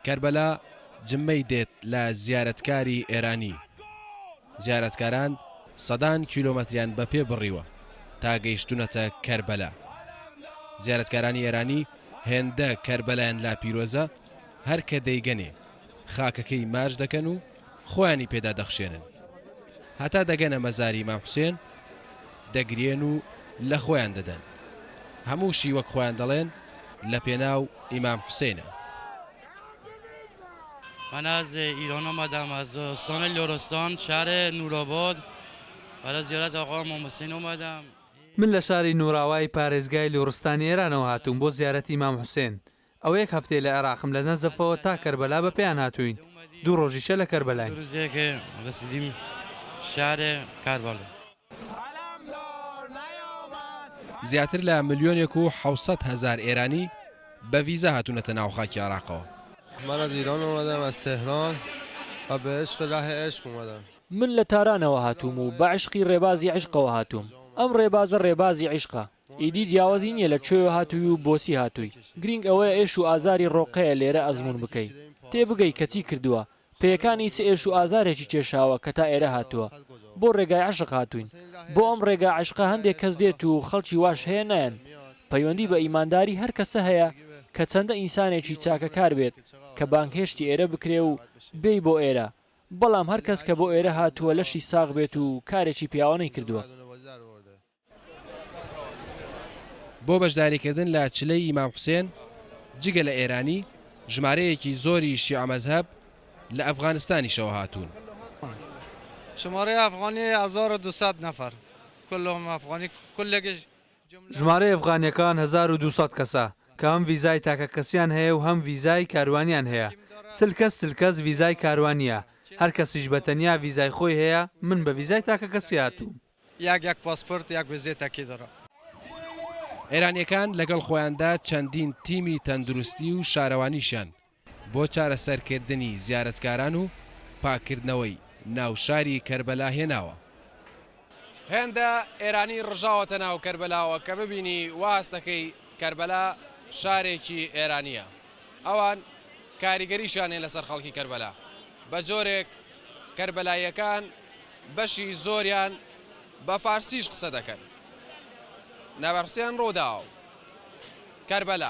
کەربەلا جمەی دێت لە زیارەتکاری ئێرانی. زیارەتکاران سەدان کیلۆمەتریان بەپێ بڕیوە تا گەیشتونەتە کەربەلا. زیارەتکارانی ئێرانی هێندە کەربەلایان لا پیرۆزە، هەر کە دەیگەنێ خاکەکەی ماچ دەکەن و خۆیانی پێدا دەخشێنن. هەتا دەگەنە مەزاری ئیمام حوسێن دەگرێن و لە خۆیان دەدەن. هەمووشی وەک خۆیان دەڵێن لە پێناو ئیمام حوسێنە. من از ایران آمدم، از استان لرستان، شهر نورآباد. برای زیارت آقا امام حسین اومدم. من لە شاری نوراوای پارێزگای لۆڕستانی ئێرانەوە هاتووم بۆ زیارەتی ئیمام حوسێن. ئەو یەک هەفتەیە لە عێراقم لە نەجەفەوە تا کەربەلا بە پێیان هاتووین. 2 ڕۆژیشە لە کەربەلاین. روزی که رسیدیم شهر کربلا. زیاتر لە 1,700,000 ئێرانی بە ڤیزا هاتوونەتە ناو خاکی عێراقەوە. من از ایران اومدم، از تهران و به عشق راه عشق اومدم. من لە تارانەوە هاتووم و بە عشقی ڕێبازی عشقەوە هاتووم. ئەم ڕێبازە ڕێبازی عشقە. ئیدی جیاوازی نییە لە کوێوە هاتووی و بۆچی هاتووی. گرنگ ئەوەیە ئێش و ئازاری ڕۆقەیە لێرە ئەزمون بکەیت. تێبگەی کەچی کردووە. پێیەکانی چ ئێش و ئازارێکی کێشاوە کە تا ئێرە هاتووە. بۆ ڕێگای عشق هاتوین. بۆ ئەم ڕێگا عشقە هەندێک کەس دێت و خەڵکی واش هەیە نایەن. پەیوەندی بە ئیمانداری هەر کەسە هەیە کە چەندە ئینسانێکی چاکەکار بێت کە بانکهێشتی ئێرە بکرێ و بێی بۆ ئێرە. بەڵام هەر کەس کە بۆ ئێرە هاتووە لەشی ساغ بێت و کارێکی پیاوانەی کردووە. بۆ بەشداریکردن لە چلەی ئیمام حوسێن جگە لە ئێرانی ژمارەیەکی زۆری شیعە مەزهەب لە ئەفغانستانیشەوە هاتوون. شماره ئەفغانی 1200 نەفەر كلهم ئەفغانی كلێکی. ژمارەی ئەفغانیەکان 1200 کەسە کە هەم ڤیزای تاکە کەسیان هەیە و هەم ڤیزای کاروانیان هەیە. سل کەس ڤیزای کاروانیە. هەر کەسیش بەتەنیا ڤیزای خۆی هەیە. من بە ڤیزای تاکە کەسی هاتووم. یەک پاسپۆرت یەک ڤیزەیەکی دەڕە. ئێرانیەکان لەگەڵ خۆیاندا چەندین تیمی تەندروستی و شارەوانیشان بۆ چارەسەرکردنی زیارەتکاران و پاکردنەوەی ناوشاری کەربەلا هێناوە. هێندە ئێرانی ڕژاوەتە ناو کەربەلاوە کە ببینی واستەکەی کەربەلا شارێکی ئێرانیە. ئەوان کاریگەریشانێ لەسەر خەڵکی کەربەلا. بە جۆرێک کەربەلاییەکان بەشی زۆریان بە فارسیش قسە دەکەن. نەبەرسیان ڕووداوە کەربەلا